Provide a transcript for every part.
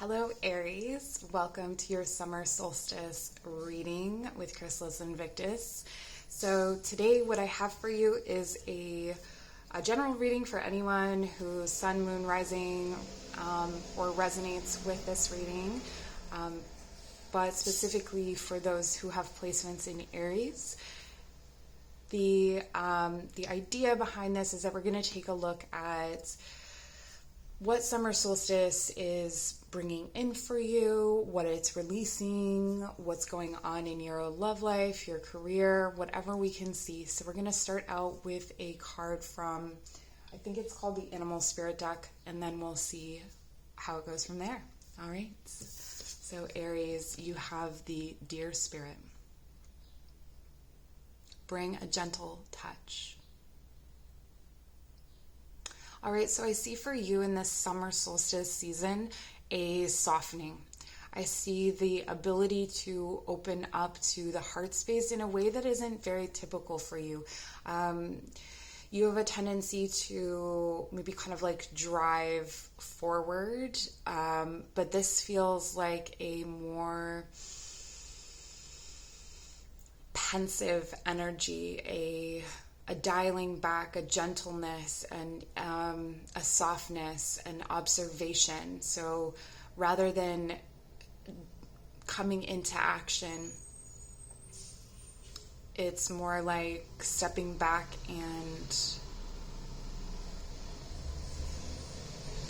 Hello, Aries. Welcome to your Summer Solstice Reading with Chrysalis Invictus. So today what I have for you is a general reading for anyone whose sun, moon, rising, or resonates with this reading, but specifically for those who have placements in Aries. The idea behind this is that we're going to take a look at what summer solstice is bringing in for you, what it's releasing, what's going on in your love life, your career, whatever we can see. So we're going to start out with a card from, I think it's called the Animal Spirit deck, and then we'll see how it goes from there. All right. So Aries, you have the Deer Spirit. Bring a gentle touch. All right, so I see for you in this summer solstice season a softening. I see the ability to open up to the heart space in a way that isn't very typical for you. You have a tendency to maybe kind of like drive forward, but this feels like a more pensive energy, a dialing back, a gentleness, and a softness, and observation. So rather than coming into action, it's more like stepping back and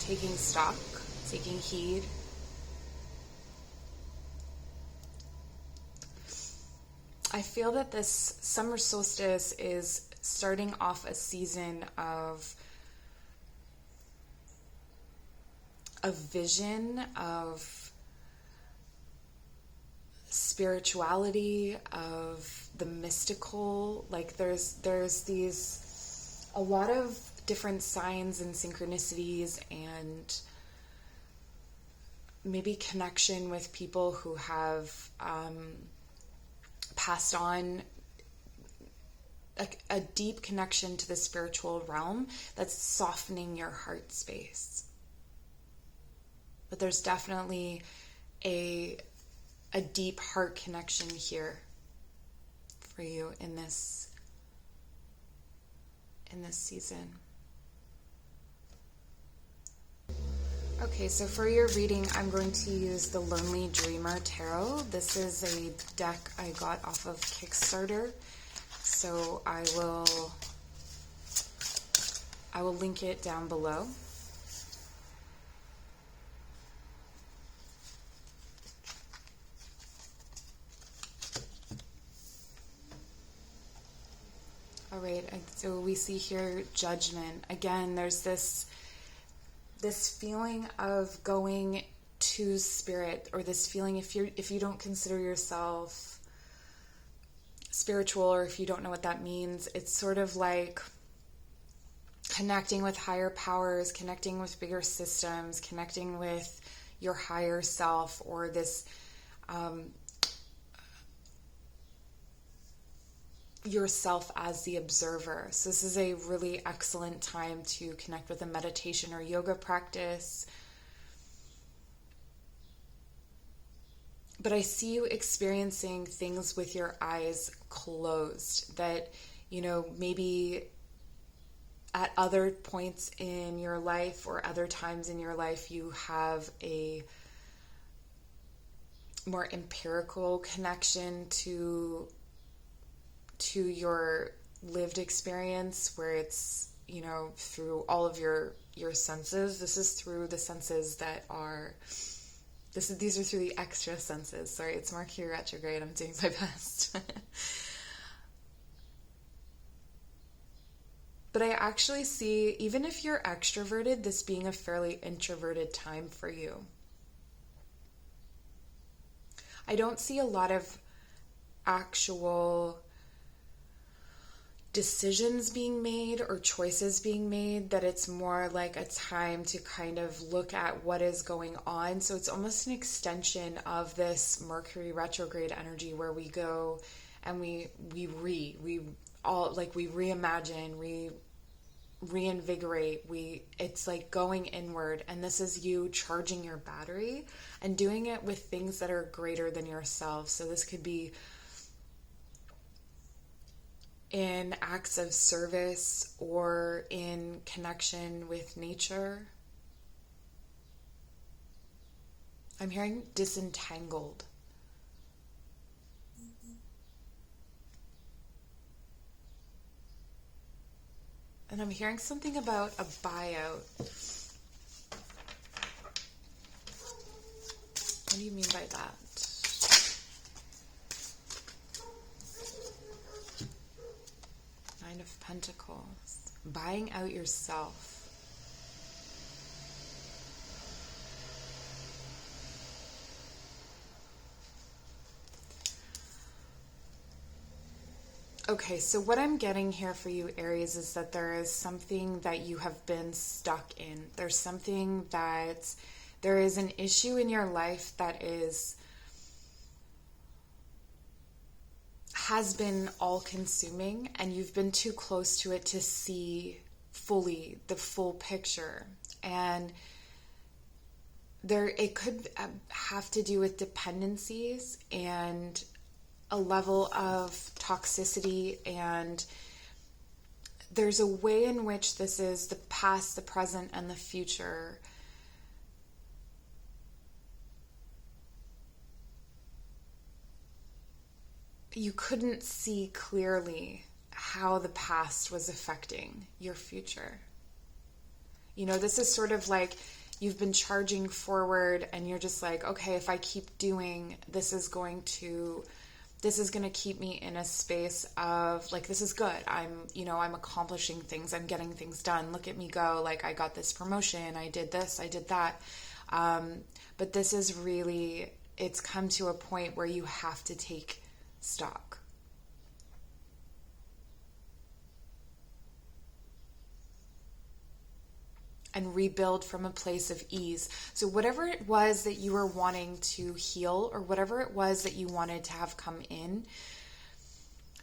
taking stock, taking heed. I feel that this summer solstice is starting off a season of a vision of spirituality, of the mystical. Like there's a lot of different signs and synchronicities and maybe connection with people who have passed on a deep connection to the spiritual realm that's softening your heart space. But there's definitely a deep heart connection here for you in this season. Okay, so for your reading, I'm going to use the Lonely Dreamer Tarot. This is a deck I got off of Kickstarter. So I will link it down below. All right, so we see here judgment. Again, there's this feeling of going to spirit, or this feeling if you don't consider yourself spiritual, or if you don't know what that means, it's sort of like connecting with higher powers, connecting with bigger systems, connecting with your higher self, or this yourself as the observer. So this is a really excellent time to connect with a meditation or yoga practice. But I see you experiencing things with your eyes closed that, maybe at other points in your life or other times in your life, you have a more empirical connection to your lived experience, where it's, through all of your senses. This is through the senses that are... These are through the extra senses. Sorry, it's Mercury retrograde. I'm doing my best. But I actually see, even if you're extroverted, this being a fairly introverted time for you. I don't see a lot of actual decisions being made or choices being made, that it's more like a time to kind of look at what is going on. So it's almost an extension of this Mercury retrograde energy, where we go and we reimagine, reinvigorate. It's like going inward, and this is you charging your battery and doing it with things that are greater than yourself. So this could be in acts of service or in connection with nature. I'm hearing disentangled. And I'm hearing something about a buyout. What do you mean by that? Nine of Pentacles. Buying out yourself. Okay, so what I'm getting here for you, Aries, is that there is something that you have been stuck in. There's something that, there is an issue in your life that has been all-consuming, and you've been too close to it to see fully the full picture. And it could have to do with dependencies and a level of toxicity, and there's a way in which this is the past, the present, and the future. You couldn't see clearly how the past was affecting your future. You know, this is sort of like you've been charging forward and you're just like, okay, if I keep doing, this is going to keep me in a space of like, this is good. I'm accomplishing things. I'm getting things done. Look at me go. Like, I got this promotion. I did this. I did that. But this is really, it's come to a point where you have to take stock. And rebuild from a place of ease. So whatever it was that you were wanting to heal, or whatever it was that you wanted to have come in,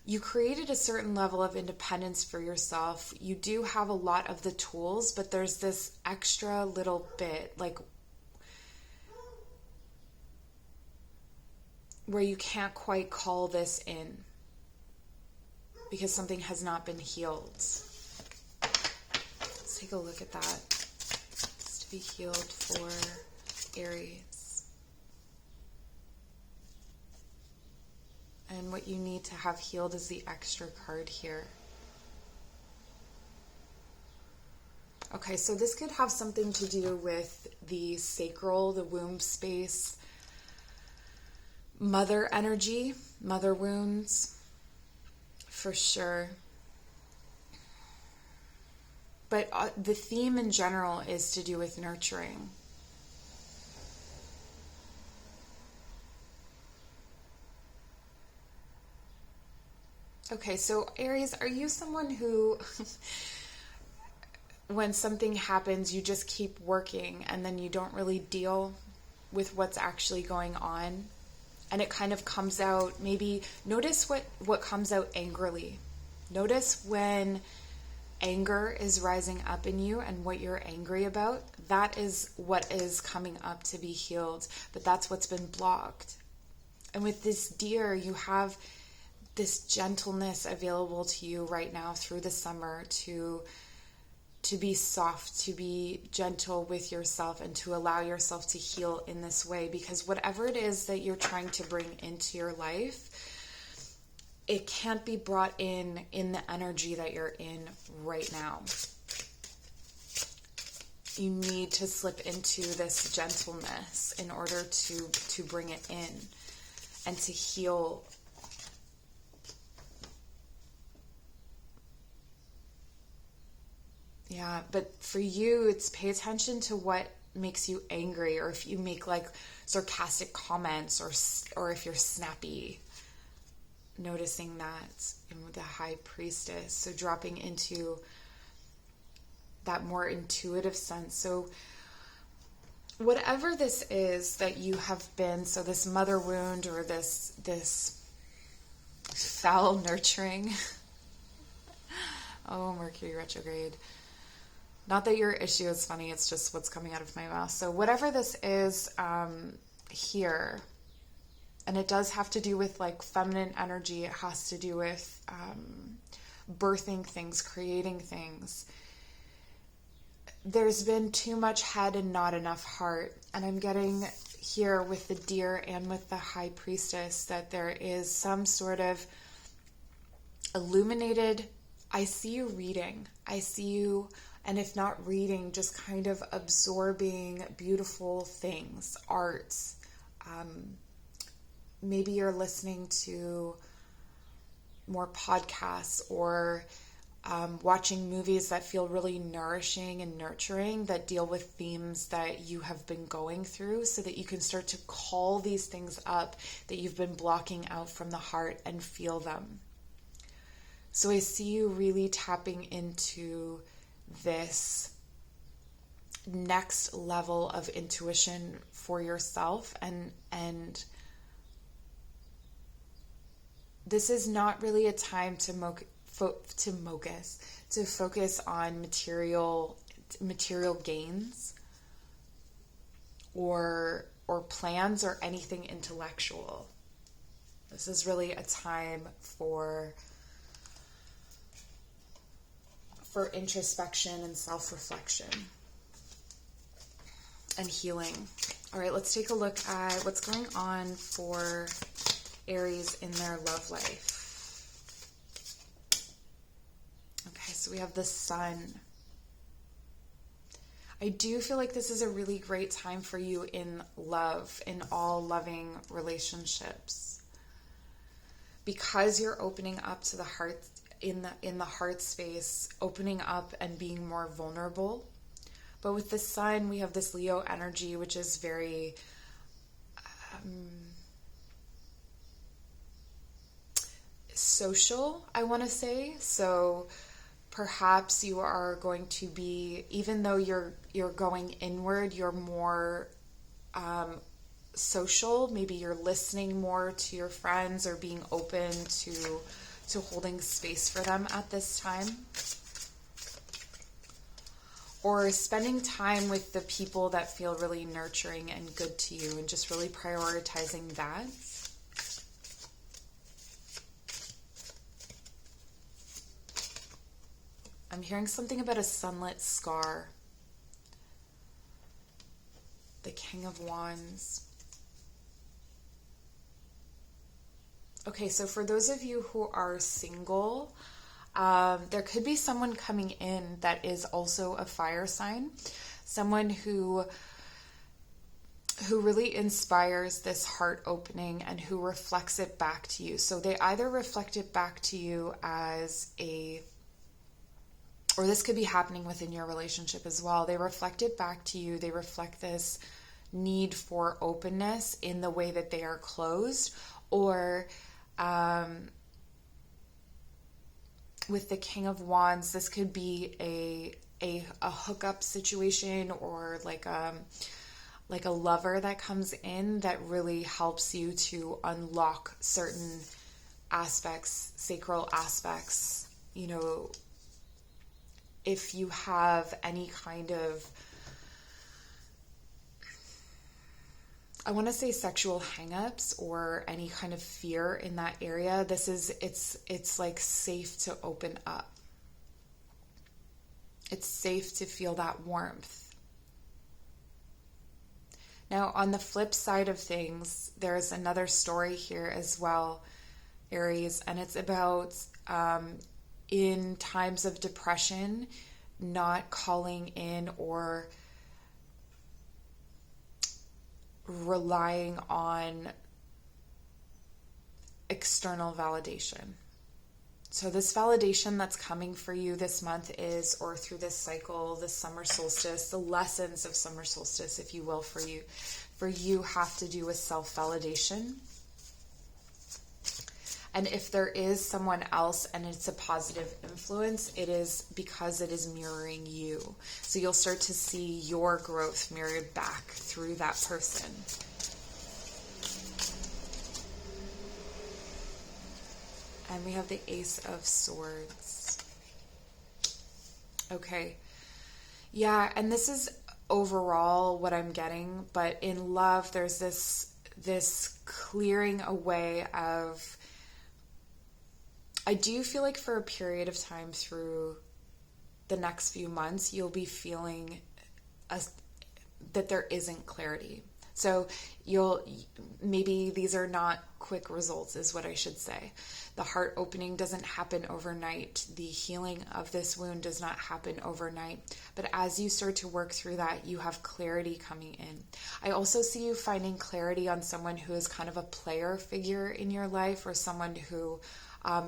you created a certain level of independence for yourself. You do have a lot of the tools, but there's this extra little bit, like where you can't quite call this in because something has not been healed. Let's take a look at that. Be healed for Aries. And what you need to have healed is the extra card here. Okay, so this could have something to do with the sacral, the womb space, mother energy, mother wounds, for sure. But the theme in general is to do with nurturing. Okay, so Aries, are you someone who, when something happens, you just keep working and then you don't really deal with what's actually going on? And it kind of comes out, maybe notice what comes out angrily. Notice when anger is rising up in you and what you're angry about. That is what is coming up to be healed, but that's what's been blocked. And with this deer, you have this gentleness available to you right now through the summer to be soft, to be gentle with yourself, and to allow yourself to heal in this way, because whatever it is that you're trying to bring into your life, it can't be brought in the energy that you're in right now. You need to slip into this gentleness in order to bring it in and to heal. Yeah, but for you, it's pay attention to what makes you angry, or if you make like sarcastic comments, or if you're snappy. Noticing that in the High Priestess. So dropping into that more intuitive sense. So whatever this is that you have been, so this mother wound or this foul nurturing. Oh, Mercury retrograde. Not that your issue is funny, it's just what's coming out of my mouth. So whatever this is here, and it does have to do with like feminine energy. It has to do with birthing things, creating things. There's been too much head and not enough heart. And I'm getting here with the deer and with the high priestess that there is some sort of illuminated, I see you reading. I see you, and if not reading, just kind of absorbing beautiful things, arts. Maybe you're listening to more podcasts or watching movies that feel really nourishing and nurturing, that deal with themes that you have been going through, so that you can start to call these things up that you've been blocking out from the heart and feel them. So I see you really tapping into this next level of intuition for yourself, and this is not really a time to focus on material gains or plans or anything intellectual. This is really a time for introspection and self-reflection and healing. All right, let's take a look at what's going on for Aries in their love life. Okay, so we have the Sun. I do feel like this is a really great time for you in love, in all loving relationships, because you're opening up to the heart, in the heart space, opening up and being more vulnerable. But with the Sun, we have this Leo energy, which is very social, I want to say. So perhaps you are going to be, even though you're going inward, you're more social. Maybe you're listening more to your friends or being open to holding space for them at this time. Or spending time with the people that feel really nurturing and good to you, and just really prioritizing that. I'm hearing something about a sunlit scar. The King of Wands. Okay, so for those of you who are single, there could be someone coming in that is also a fire sign. Someone who really inspires this heart opening and who reflects it back to you. So they either reflect it back to you as or this could be happening within your relationship as well. They reflect it back to you. They reflect this need for openness in the way that they are closed, or with the King of Wands, this could be a hookup situation, or like a lover that comes in that really helps you to unlock certain aspects, sacral aspects. You know, if you have any kind of, I want to say sexual hangups or any kind of fear in that area, it's like safe to open up. It's safe to feel that warmth. Now, on the flip side of things, there's another story here as well, Aries, and it's about in times of depression, not calling in or relying on external validation. So this validation that's coming for you this month is, or through this cycle, the summer solstice, the lessons of summer solstice, if you will, for you have to do with self-validation. And if there is someone else and it's a positive influence, it is because it is mirroring you. So you'll start to see your growth mirrored back through that person. And we have the Ace of Swords. Okay. Yeah, and this is overall what I'm getting, but in love there's this clearing away of, I do feel like for a period of time through the next few months you'll be feeling that there isn't clarity. So maybe these are not quick results is what I should say. The heart opening doesn't happen overnight. The healing of this wound does not happen overnight. But as you start to work through that, you have clarity coming in. I also see you finding clarity on someone who is kind of a player figure in your life, or someone who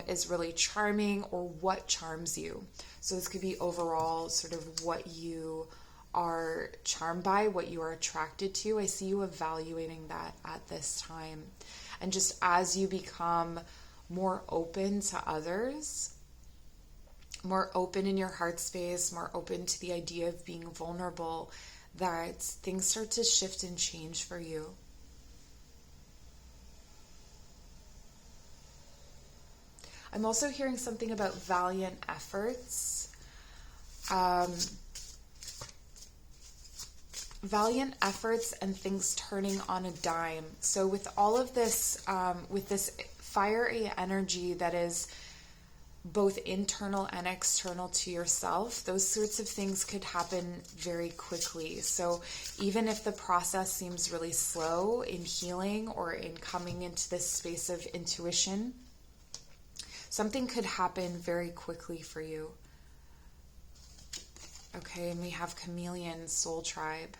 is really charming, or what charms you. So this could be overall sort of what you are charmed by, what you are attracted to. I see you evaluating that at this time. And just as you become more open to others, more open in your heart space, more open to the idea of being vulnerable, that things start to shift and change for you. I'm also hearing something about valiant efforts. Valiant efforts and things turning on a dime. So with all of this, with this fiery energy that is both internal and external to yourself, those sorts of things could happen very quickly. So even if the process seems really slow in healing or in coming into this space of intuition, something could happen very quickly for you. Okay, and we have Chameleon, Soul Tribe.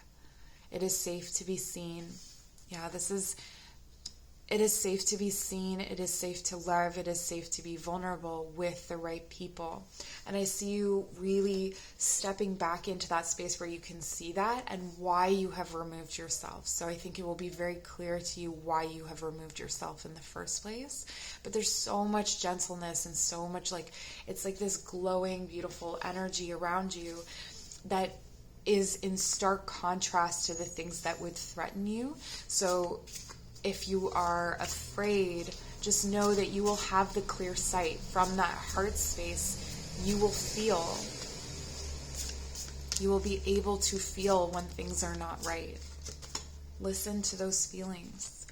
It is safe to be seen. Yeah, it is safe to be seen. It is safe to love. It is safe to be vulnerable with the right people. And I see you really stepping back into that space where you can see that and why you have removed yourself. So I think it will be very clear to you why you have removed yourself in the first place. But there's so much gentleness and so much it's like this glowing, beautiful energy around you that is in stark contrast to the things that would threaten you. So if you are afraid, just know that you will have the clear sight from that heart space. You will be able to feel when things are not right. Listen to those feelings.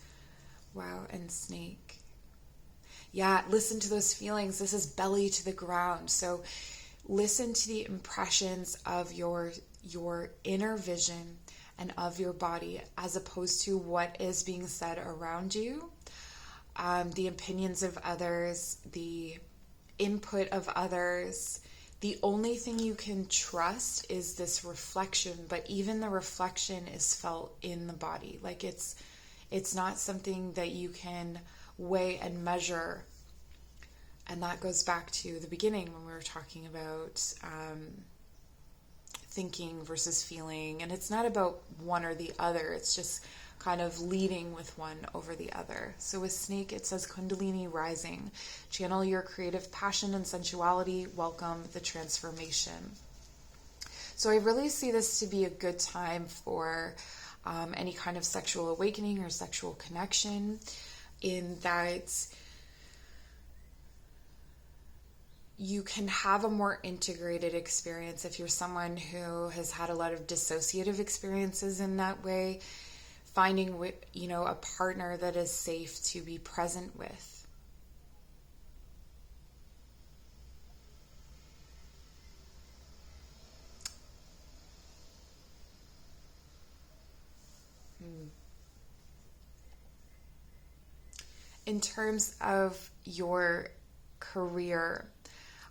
Wow, and Snake. Yeah, listen to those feelings. This is belly to the ground. So listen to the impressions of your inner vision and of your body, as opposed to what is being said around you, the opinions of others, the input of others. The only thing you can trust is this reflection, but even the reflection is felt in the body. Like it's not something that you can weigh and measure. And that goes back to the beginning when we were talking about thinking versus feeling. And it's not about one or the other. It's just kind of leading with one over the other. So with Snake, it says Kundalini rising. Channel your creative passion and sensuality. Welcome the transformation. So I really see this to be a good time for any kind of sexual awakening or sexual connection, in that you can have a more integrated experience if you're someone who has had a lot of dissociative experiences in that way. Finding, a partner that is safe to be present with. In terms of your career,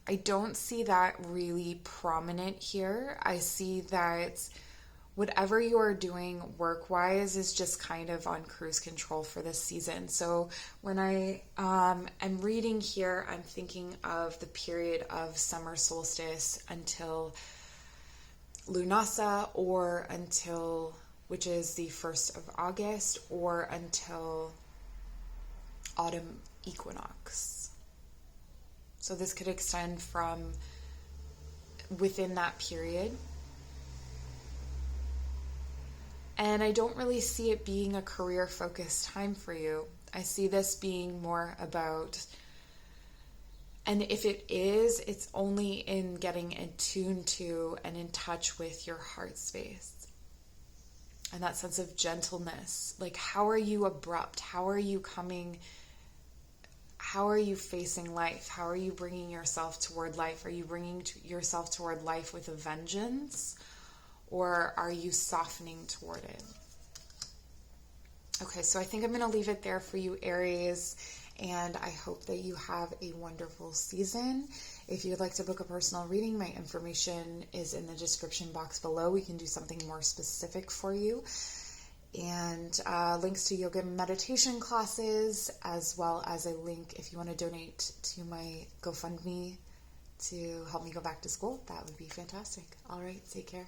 I don't see that really prominent here. I see that whatever you're doing work-wise is just kind of on cruise control for this season. So when I am reading here, I'm thinking of the period of summer solstice until Lughnasadh, or until, which is the 1st of August, or until Autumn Equinox. So this could extend from within that period. And I don't really see it being a career-focused time for you. I see this being more about And if it is, it's only in getting attuned to and in touch with your heart space. And that sense of gentleness. Like, how are you abrupt? How are you facing life? How are you bringing yourself toward life? Are you bringing yourself toward life with a vengeance? Or are you softening toward it? Okay, so I think I'm going to leave it there for you, Aries. And I hope that you have a wonderful season. If you'd like to book a personal reading, my information is in the description box below. We can do something more specific for you. And links to yoga and meditation classes, as well as a link if you want to donate to my GoFundMe to help me go back to school. That would be fantastic. All right, take care.